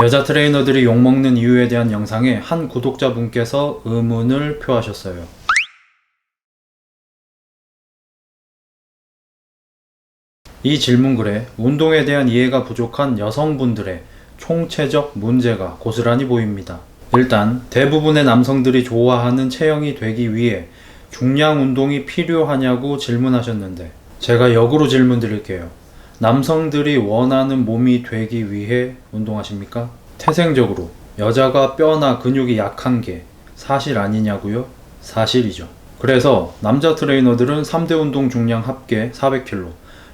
여자 트레이너들이 욕먹는 이유에 대한 영상에 한 구독자분께서 의문을 표하셨어요. 이 질문글에 운동에 대한 이해가 부족한 여성분들의 총체적 문제가 고스란히 보입니다. 일단 대부분의 남성들이 좋아하는 체형이 되기 위해 중량 운동이 필요하냐고 질문하셨는데, 제가 역으로 질문 드릴게요. 남성들이 원하는 몸이 되기 위해 운동하십니까? 태생적으로 여자가 뼈나 근육이 약한 게 사실 아니냐고요? 사실이죠. 그래서 남자 트레이너들은 3대 운동 중량 합계 400kg,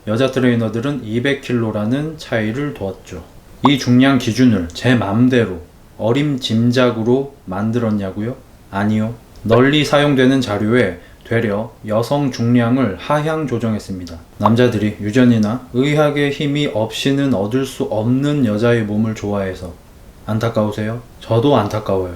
여자 트레이너들은 200kg라는 차이를 두었죠. 이 중량 기준을 제 맘대로 어림짐작으로 만들었냐고요? 아니요. 널리 사용되는 자료에 되려 여성 중량을 하향 조정했습니다. 남자들이 유전이나 의학의 힘이 없이는 얻을 수 없는 여자의 몸을 좋아해서 안타까우세요? 저도 안타까워요.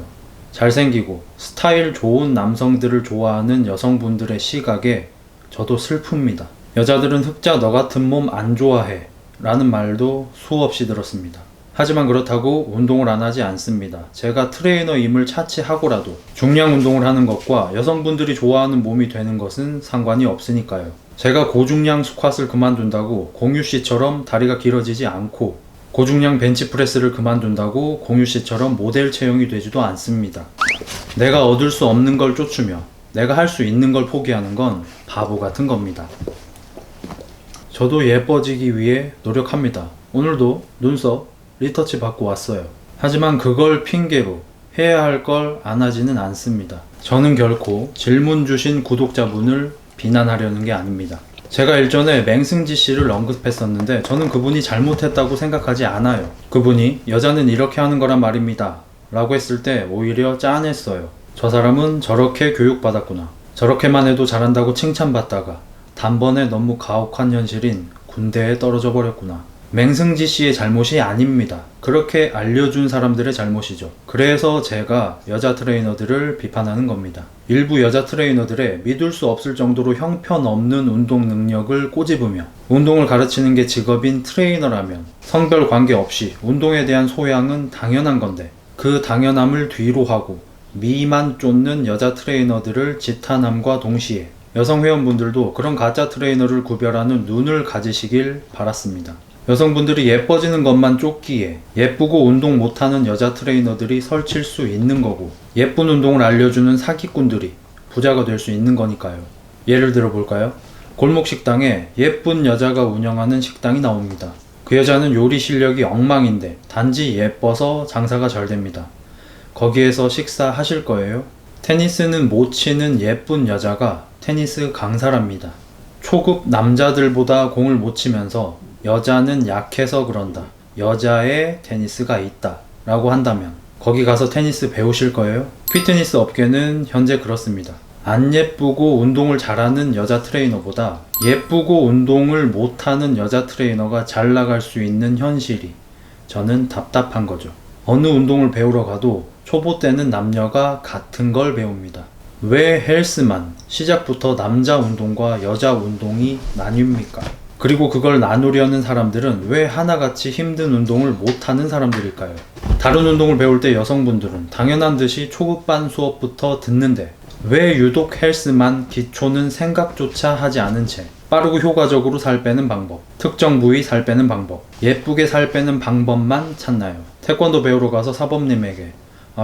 잘생기고 스타일 좋은 남성들을 좋아하는 여성분들의 시각에 저도 슬픕니다. 여자들은 흑자 너 같은 몸 안 좋아해 라는 말도 수없이 들었습니다. 하지만 그렇다고 운동을 안 하지 않습니다. 제가 트레이너임을 차치하고라도 중량 운동을 하는 것과 여성분들이 좋아하는 몸이 되는 것은 상관이 없으니까요. 제가 고중량 스쿼트를 그만둔다고 공유씨처럼 다리가 길어지지 않고, 고중량 벤치프레스를 그만둔다고 공유씨처럼 모델 체형이 되지도 않습니다. 내가 얻을 수 없는 걸 쫓으며 내가 할 수 있는 걸 포기하는 건 바보 같은 겁니다. 저도 예뻐지기 위해 노력합니다. 오늘도 눈썹 리터치 받고 왔어요. 하지만 그걸 핑계로 해야 할 걸 안 하지는 않습니다. 저는 결코 질문 주신 구독자분을 비난하려는 게 아닙니다. 제가 일전에 맹승지 씨를 언급했었는데 저는 그분이 잘못했다고 생각하지 않아요. 그분이 여자는 이렇게 하는 거란 말입니다 라고 했을 때 오히려 짠했어요. 저 사람은 저렇게 교육받았구나. 저렇게만 해도 잘한다고 칭찬받다가 단번에 너무 가혹한 현실인 군대에 떨어져 버렸구나. 맹승지 씨의 잘못이 아닙니다. 그렇게 알려준 사람들의 잘못이죠. 그래서 제가 여자 트레이너들을 비판하는 겁니다. 일부 여자 트레이너들의 믿을 수 없을 정도로 형편없는 운동 능력을 꼬집으며 운동을 가르치는 게 직업인 트레이너라면 성별 관계없이 운동에 대한 소양은 당연한 건데, 그 당연함을 뒤로 하고 미만 쫓는 여자 트레이너들을 지탄함과 동시에 여성 회원분들도 그런 가짜 트레이너를 구별하는 눈을 가지시길 바랐습니다. 여성분들이 예뻐지는 것만 쫓기에 예쁘고 운동 못하는 여자 트레이너들이 설칠 수 있는 거고, 예쁜 운동을 알려주는 사기꾼들이 부자가 될 수 있는 거니까요. 예를 들어 볼까요? 골목 식당에 예쁜 여자가 운영하는 식당이 나옵니다. 그 여자는 요리 실력이 엉망인데 단지 예뻐서 장사가 잘 됩니다. 거기에서 식사하실 거예요? 테니스는 못 치는 예쁜 여자가 테니스 강사랍니다. 초급 남자들보다 공을 못 치면서 여자는 약해서 그런다, 여자의 테니스가 있다 라고 한다면 거기 가서 테니스 배우실 거예요? 피트니스 업계는 현재 그렇습니다. 안 예쁘고 운동을 잘하는 여자 트레이너보다 예쁘고 운동을 못하는 여자 트레이너가 잘 나갈 수 있는 현실이 저는 답답한 거죠. 어느 운동을 배우러 가도 초보 때는 남녀가 같은 걸 배웁니다. 왜 헬스만 시작부터 남자 운동과 여자 운동이 나뉩니까? 그리고 그걸 나누려는 사람들은 왜 하나같이 힘든 운동을 못하는 사람들일까요? 다른 운동을 배울 때 여성분들은 당연한 듯이 초급반 수업부터 듣는데 왜 유독 헬스만 기초는 생각조차 하지 않은 채 빠르고 효과적으로 살 빼는 방법, 특정 부위 살 빼는 방법, 예쁘게 살 빼는 방법만 찾나요? 태권도 배우러 가서 사범님에게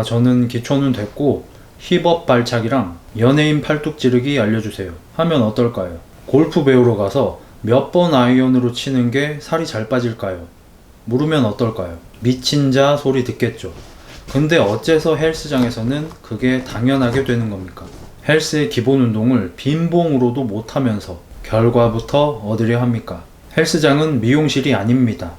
저는 기초는 됐고 힙업 발차기랑 연예인 팔뚝 찌르기 알려주세요 하면 어떨까요? 골프 배우러 가서 몇 번 아이언으로 치는 게 살이 잘 빠질까요? 물으면 어떨까요? 미친 자 소리 듣겠죠. 근데 어째서 헬스장에서는 그게 당연하게 되는 겁니까? 헬스의 기본 운동을 빈봉으로도 못하면서 결과부터 얻으려 합니까? 헬스장은 미용실이 아닙니다.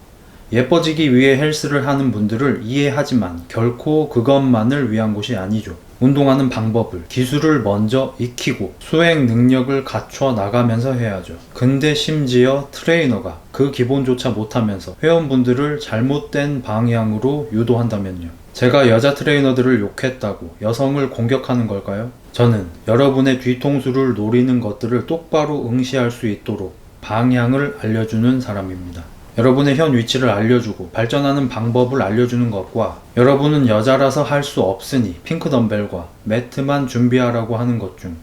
예뻐지기 위해 헬스를 하는 분들을 이해하지만 결코 그것만을 위한 곳이 아니죠. 운동하는 방법을, 기술을 먼저 익히고 수행 능력을 갖춰 나가면서 해야죠. 근데 심지어 트레이너가 그 기본조차 못하면서 회원분들을 잘못된 방향으로 유도한다면요. 제가 여자 트레이너들을 욕했다고 여성을 공격하는 걸까요? 저는 여러분의 뒤통수를 노리는 것들을 똑바로 응시할 수 있도록 방향을 알려주는 사람입니다. 여러분의 현 위치를 알려주고 발전하는 방법을 알려주는 것과 여러분은 여자라서 할 수 없으니 핑크 덤벨과 매트만 준비하라고 하는 것 중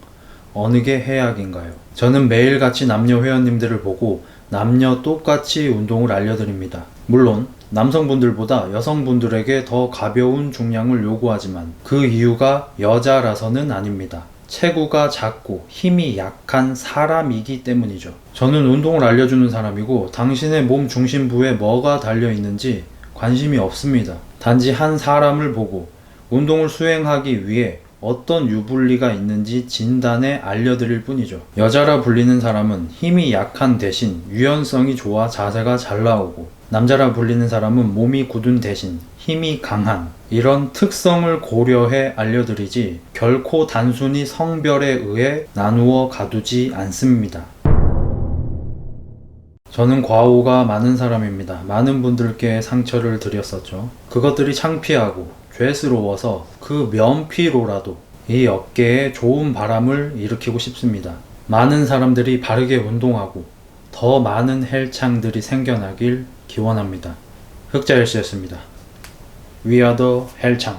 어느 게 해악인가요? 저는 매일같이 남녀 회원님들을 보고 남녀 똑같이 운동을 알려드립니다. 물론 남성분들보다 여성분들에게 더 가벼운 중량을 요구하지만 그 이유가 여자라서는 아닙니다. 체구가 작고 힘이 약한 사람이기 때문이죠. 저는 운동을 알려주는 사람이고 당신의 몸 중심부에 뭐가 달려있는지 관심이 없습니다. 단지 한 사람을 보고 운동을 수행하기 위해 어떤 유불리가 있는지 진단해 알려드릴 뿐이죠. 여자라 불리는 사람은 힘이 약한 대신 유연성이 좋아 자세가 잘 나오고, 남자라 불리는 사람은 몸이 굳은 대신 힘이 강한, 이런 특성을 고려해 알려드리지 결코 단순히 성별에 의해 나누어 가두지 않습니다. 저는 과오가 많은 사람입니다. 많은 분들께 상처를 드렸었죠. 그것들이 창피하고 죄스러워서 그 면피로라도 이 업계에 좋은 바람을 일으키고 싶습니다. 많은 사람들이 바르게 운동하고 더 많은 헬창들이 생겨나길 기원합니다. 흑자일씨였습니다. We are the 헬창.